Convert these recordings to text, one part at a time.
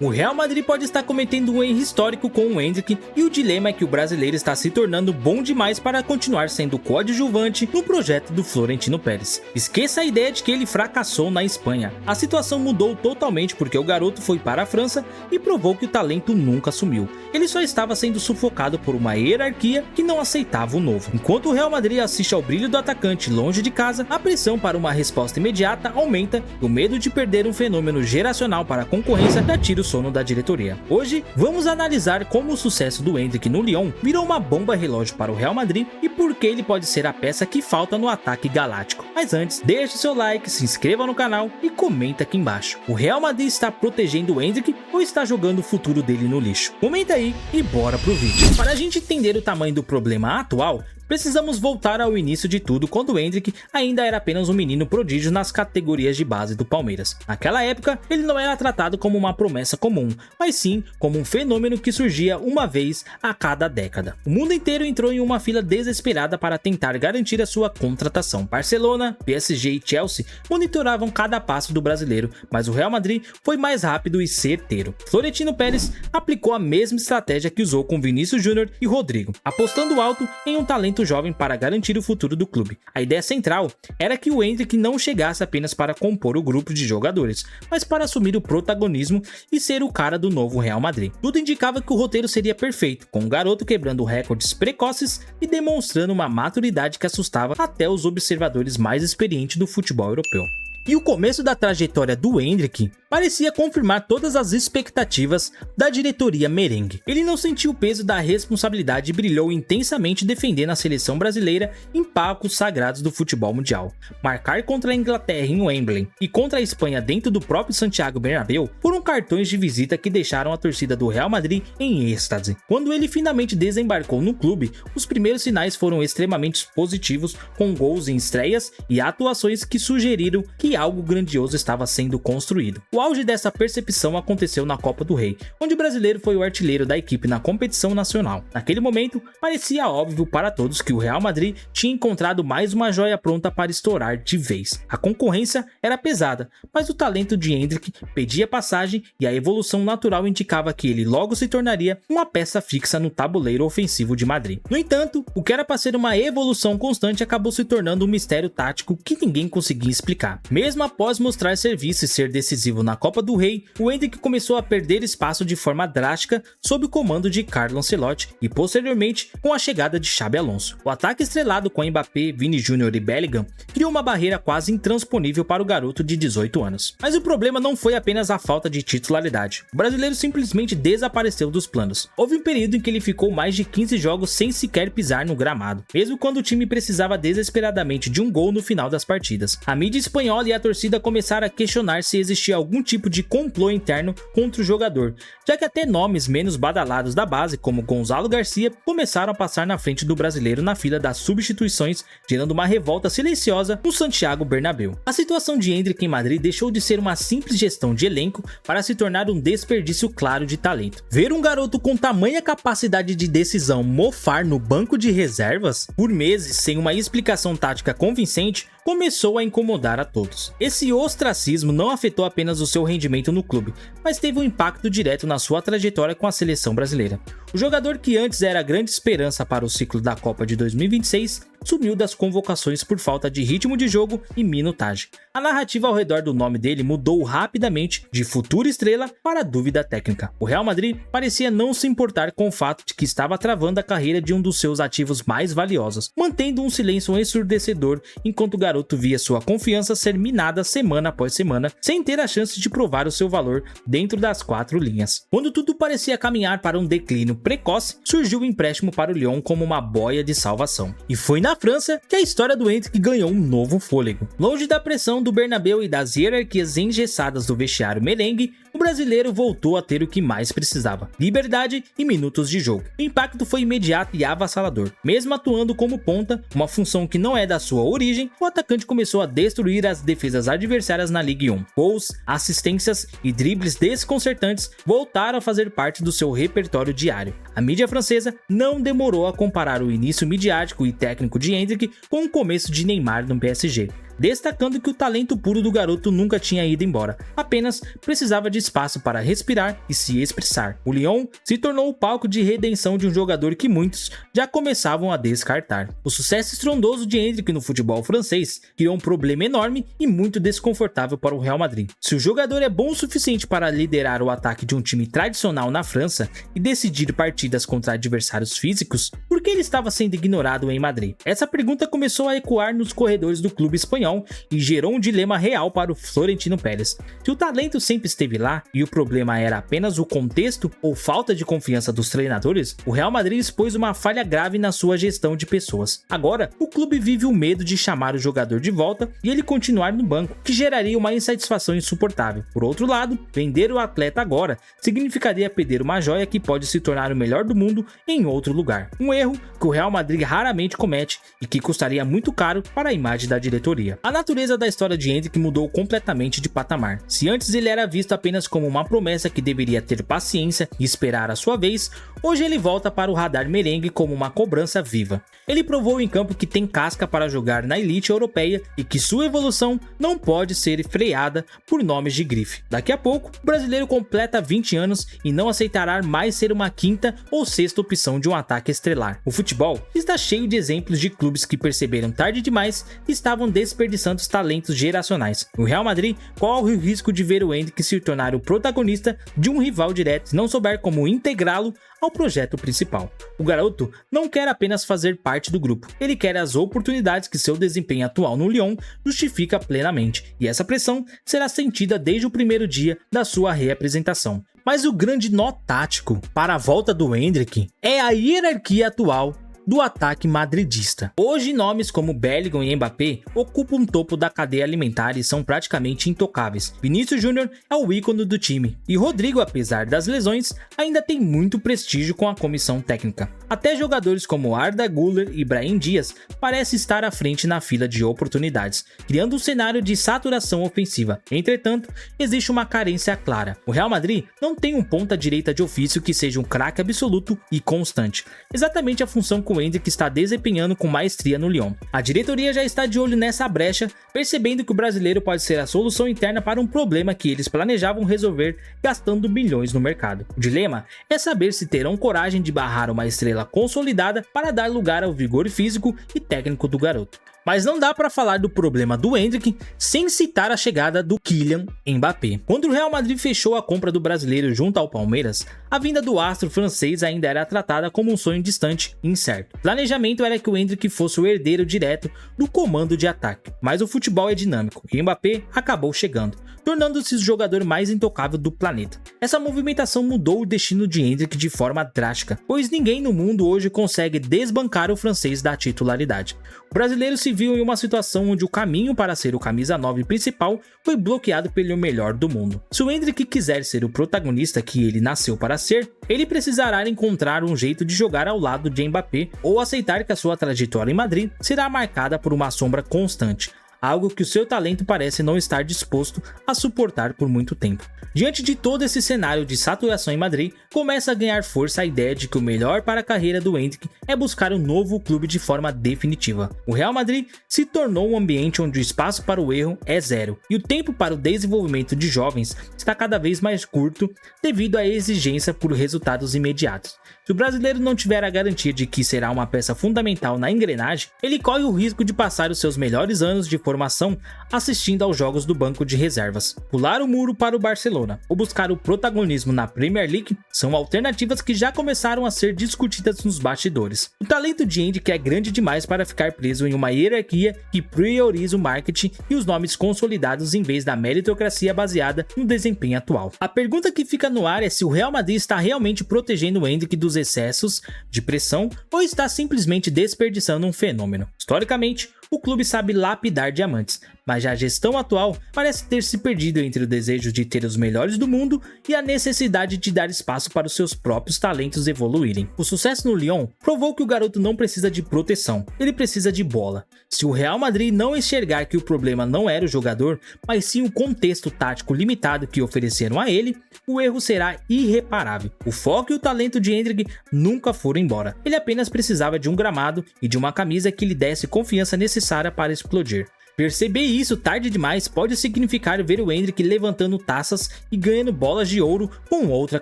O Real Madrid pode estar cometendo um erro histórico com o Endrick e o dilema é que o brasileiro está se tornando bom demais para continuar sendo coadjuvante no projeto do Florentino Pérez. Esqueça a ideia de que ele fracassou na Espanha. A situação mudou totalmente porque o garoto foi para a França e provou que o talento nunca sumiu. Ele só estava sendo sufocado por uma hierarquia que não aceitava o novo. Enquanto o Real Madrid assiste ao brilho do atacante longe de casa, a pressão para uma resposta imediata aumenta e o medo de perder um fenômeno geracional para a concorrência já tira o sono da diretoria. Hoje, vamos analisar como o sucesso do Endrick no Lyon virou uma bomba relógio para o Real Madrid e por que ele pode ser a peça que falta no ataque galáctico. Mas antes, deixe seu like, se inscreva no canal e comenta aqui embaixo. O Real Madrid está protegendo o Endrick ou está jogando o futuro dele no lixo? Comenta aí e bora pro vídeo. Para a gente entender o tamanho do problema atual, precisamos voltar ao início de tudo, quando o Endrick ainda era apenas um menino prodígio nas categorias de base do Palmeiras. Naquela época, ele não era tratado como uma promessa comum, mas sim como um fenômeno que surgia uma vez a cada década. O mundo inteiro entrou em uma fila desesperada para tentar garantir a sua contratação. Barcelona, PSG e Chelsea monitoravam cada passo do brasileiro, mas o Real Madrid foi mais rápido e certeiro. Florentino Pérez aplicou a mesma estratégia que usou com Vinícius Júnior e Rodrigo, apostando alto em um talento jovem para garantir o futuro do clube. A ideia central era que o Endrick não chegasse apenas para compor o grupo de jogadores, mas para assumir o protagonismo e ser o cara do novo Real Madrid. Tudo indicava que o roteiro seria perfeito, com o garoto quebrando recordes precoces e demonstrando uma maturidade que assustava até os observadores mais experientes do futebol europeu. E o começo da trajetória do Endrick parecia confirmar todas as expectativas da diretoria merengue. Ele não sentiu o peso da responsabilidade e brilhou intensamente defendendo a seleção brasileira em palcos sagrados do futebol mundial. Marcar contra a Inglaterra em Wembley e contra a Espanha dentro do próprio Santiago Bernabéu foram cartões de visita que deixaram a torcida do Real Madrid em êxtase. Quando ele finalmente desembarcou no clube, os primeiros sinais foram extremamente positivos, com gols em estreias e atuações que sugeriram que algo grandioso estava sendo construído. O auge dessa percepção aconteceu na Copa do Rei, onde o brasileiro foi o artilheiro da equipe na competição nacional. Naquele momento, parecia óbvio para todos que o Real Madrid tinha encontrado mais uma joia pronta para estourar de vez. A concorrência era pesada, mas o talento de Endrick pedia passagem e a evolução natural indicava que ele logo se tornaria uma peça fixa no tabuleiro ofensivo de Madrid. No entanto, o que era para ser uma evolução constante acabou se tornando um mistério tático que ninguém conseguia explicar. Mesmo após mostrar serviço e ser decisivo na Copa do Rei, o Endrick começou a perder espaço de forma drástica sob o comando de Carlo Ancelotti e posteriormente com a chegada de Xabi Alonso. O ataque estrelado com Mbappé, Vini Júnior e Bellingham criou uma barreira quase intransponível para o garoto de 18 anos. Mas o problema não foi apenas a falta de titularidade. O brasileiro simplesmente desapareceu dos planos. Houve um período em que ele ficou mais de 15 jogos sem sequer pisar no gramado, mesmo quando o time precisava desesperadamente de um gol no final das partidas. A mídia espanhola e a torcida começaram a questionar se existia algum tipo de complô interno contra o jogador, já que até nomes menos badalados da base, como Gonzalo Garcia, começaram a passar na frente do brasileiro na fila das substituições, gerando uma revolta silenciosa no Santiago Bernabéu. A situação de Endrick em Madrid deixou de ser uma simples gestão de elenco para se tornar um desperdício claro de talento. Ver um garoto com tamanha capacidade de decisão mofar no banco de reservas por meses sem uma explicação tática convincente começou a incomodar a todos. Esse ostracismo não afetou apenas o seu rendimento no clube, mas teve um impacto direto na sua trajetória com a seleção brasileira. O jogador que antes era a grande esperança para o ciclo da Copa de 2026 sumiu das convocações por falta de ritmo de jogo e minutagem. A narrativa ao redor do nome dele mudou rapidamente de futura estrela para dúvida técnica. O Real Madrid parecia não se importar com o fato de que estava travando a carreira de um dos seus ativos mais valiosos, mantendo um silêncio ensurdecedor enquanto o garoto via sua confiança ser minada semana após semana, sem ter a chance de provar o seu valor dentro das quatro linhas. Quando tudo parecia caminhar para um declínio precoce, surgiu o empréstimo para o Lyon como uma boia de salvação. E foi na França que a história do Endrick ganhou um novo fôlego. Longe da pressão do Bernabéu e das hierarquias engessadas do vestiário merengue, o brasileiro voltou a ter o que mais precisava: liberdade e minutos de jogo. O impacto foi imediato e avassalador. Mesmo atuando como ponta, uma função que não é da sua origem, o atacante começou a destruir as defesas adversárias na Ligue 1. Gols, assistências e dribles desconcertantes voltaram a fazer parte do seu repertório diário. A mídia francesa não demorou a comparar o início midiático e técnico de Endrick com o começo de Neymar no PSG. destacando que o talento puro do garoto nunca tinha ido embora, apenas precisava de espaço para respirar e se expressar. O Lyon se tornou o palco de redenção de um jogador que muitos já começavam a descartar. O sucesso estrondoso de Endrick no futebol francês criou um problema enorme e muito desconfortável para o Real Madrid. Se o jogador é bom o suficiente para liderar o ataque de um time tradicional na França e decidir partidas contra adversários físicos, por que ele estava sendo ignorado em Madrid? Essa pergunta começou a ecoar nos corredores do clube espanhol e gerou um dilema real para o Florentino Pérez. Se o talento sempre esteve lá e o problema era apenas o contexto ou falta de confiança dos treinadores, o Real Madrid expôs uma falha grave na sua gestão de pessoas. Agora, o clube vive o medo de chamar o jogador de volta e ele continuar no banco, que geraria uma insatisfação insuportável. Por outro lado, vender o atleta agora significaria perder uma joia que pode se tornar o melhor do mundo em outro lugar. Um erro que o Real Madrid raramente comete e que custaria muito caro para a imagem da diretoria. A natureza da história de Endrick mudou completamente de patamar. Se antes ele era visto apenas como uma promessa que deveria ter paciência e esperar a sua vez, hoje ele volta para o radar merengue como uma cobrança viva. Ele provou em campo que tem casca para jogar na elite europeia e que sua evolução não pode ser freada por nomes de grife. Daqui a pouco, o brasileiro completa 20 anos e não aceitará mais ser uma quinta ou sexta opção de um ataque estrelar. O futebol está cheio de exemplos de clubes que perceberam tarde demais e estavam desperdiçando os talentos geracionais. O Real Madrid corre o risco de ver o Endrick se tornar o protagonista de um rival direto se não souber como integrá-lo ao projeto principal. O garoto não quer apenas fazer parte do grupo, ele quer as oportunidades que seu desempenho atual no Lyon justifica plenamente, e essa pressão será sentida desde o primeiro dia da sua reapresentação. Mas o grande nó tático para a volta do Endrick é a hierarquia atual do ataque madridista. Hoje, nomes como Bellingham e Mbappé ocupam o topo da cadeia alimentar e são praticamente intocáveis. Vinícius Júnior é o ícone do time, e Rodrigo, apesar das lesões, ainda tem muito prestígio com a comissão técnica. Até jogadores como Arda Güler e Brahim Dias parecem estar à frente na fila de oportunidades, criando um cenário de saturação ofensiva. Entretanto, existe uma carência clara. O Real Madrid não tem um ponta-direita de ofício que seja um craque absoluto e constante, exatamente a função que o Endrick está desempenhando com maestria no Lyon. A diretoria já está de olho nessa brecha, percebendo que o brasileiro pode ser a solução interna para um problema que eles planejavam resolver gastando bilhões no mercado. O dilema é saber se terão coragem de barrar uma estrela consolidada para dar lugar ao vigor físico e técnico do garoto. Mas não dá para falar do problema do Endrick sem citar a chegada do Kylian Mbappé. Quando o Real Madrid fechou a compra do brasileiro junto ao Palmeiras, a vinda do astro francês ainda era tratada como um sonho distante e incerto. O planejamento era que o Endrick fosse o herdeiro direto do comando de ataque, mas o futebol é dinâmico e Mbappé acabou chegando, tornando-se o jogador mais intocável do planeta. Essa movimentação mudou o destino de Endrick de forma drástica, pois ninguém no mundo hoje consegue desbancar o francês da titularidade. O brasileiro se viu em uma situação onde o caminho para ser o camisa 9 principal foi bloqueado pelo melhor do mundo. Se o Endrick quiser ser o protagonista que ele nasceu para ser, ele precisará encontrar um jeito de jogar ao lado de Mbappé ou aceitar que a sua trajetória em Madrid será marcada por uma sombra constante, algo que o seu talento parece não estar disposto a suportar por muito tempo. Diante de todo esse cenário de saturação em Madrid, começa a ganhar força a ideia de que o melhor para a carreira do Endrick é buscar um novo clube de forma definitiva. O Real Madrid se tornou um ambiente onde o espaço para o erro é zero, e o tempo para o desenvolvimento de jovens está cada vez mais curto devido à exigência por resultados imediatos. Se o brasileiro não tiver a garantia de que será uma peça fundamental na engrenagem, ele corre o risco de passar os seus melhores anos de formação assistindo aos jogos do banco de reservas. Pular o muro para o Barcelona ou buscar o protagonismo na Premier League são alternativas que já começaram a ser discutidas nos bastidores. O talento de Endrick é grande demais para ficar preso em uma hierarquia que prioriza o marketing e os nomes consolidados em vez da meritocracia baseada no desempenho atual. A pergunta que fica no ar é se o Real Madrid está realmente protegendo o Endrick dos excessos de pressão ou está simplesmente desperdiçando um fenômeno. Historicamente, o clube sabe lapidar diamantes, mas já a gestão atual parece ter se perdido entre o desejo de ter os melhores do mundo e a necessidade de dar espaço para os seus próprios talentos evoluírem. O sucesso no Lyon provou que o garoto não precisa de proteção, ele precisa de bola. Se o Real Madrid não enxergar que o problema não era o jogador, mas sim o contexto tático limitado que ofereceram a ele, o erro será irreparável. O foco e o talento de Endrick nunca foram embora, ele apenas precisava de um gramado e de uma camisa que lhe desse confiança necessária para explodir. Perceber isso tarde demais pode significar ver o Endrick levantando taças e ganhando bolas de ouro com outra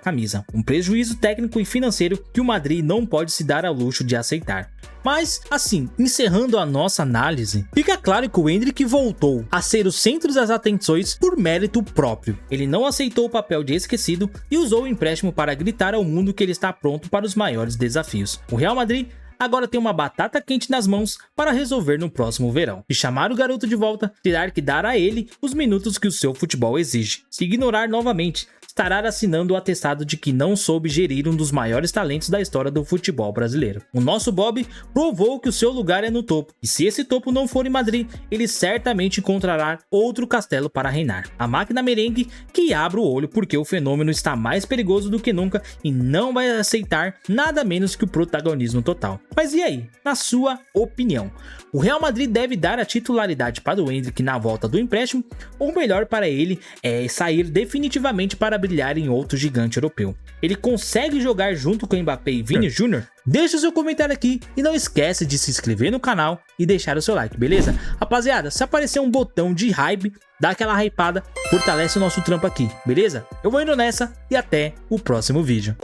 camisa, um prejuízo técnico e financeiro que o Madrid não pode se dar ao luxo de aceitar. Mas, assim, encerrando a nossa análise, fica claro que o Endrick voltou a ser o centro das atenções por mérito próprio. Ele não aceitou o papel de esquecido e usou o empréstimo para gritar ao mundo que ele está pronto para os maiores desafios. O Real Madrid agora tem uma batata quente nas mãos para resolver no próximo verão. Se chamar o garoto de volta, terá que dar a ele os minutos que o seu futebol exige. Se ignorar novamente, estará assinando o atestado de que não soube gerir um dos maiores talentos da história do futebol brasileiro. O nosso Bob provou que o seu lugar é no topo, e se esse topo não for em Madrid, ele certamente encontrará outro castelo para reinar. A máquina merengue que abra o olho porque o fenômeno está mais perigoso do que nunca e não vai aceitar nada menos que o protagonismo total. Mas e aí, na sua opinião? O Real Madrid deve dar a titularidade para o Endrick na volta do empréstimo, ou melhor para ele é sair definitivamente para brilhar em outro gigante europeu? Ele consegue jogar junto com Mbappé e Vini Jr.? Deixa o seu comentário aqui e não esquece de se inscrever no canal e deixar o seu like, beleza? Rapaziada, se aparecer um botão de hype, dá aquela hypada, fortalece o nosso trampo aqui, beleza? Eu vou indo nessa e até o próximo vídeo.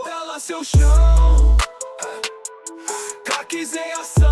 Quiser ação.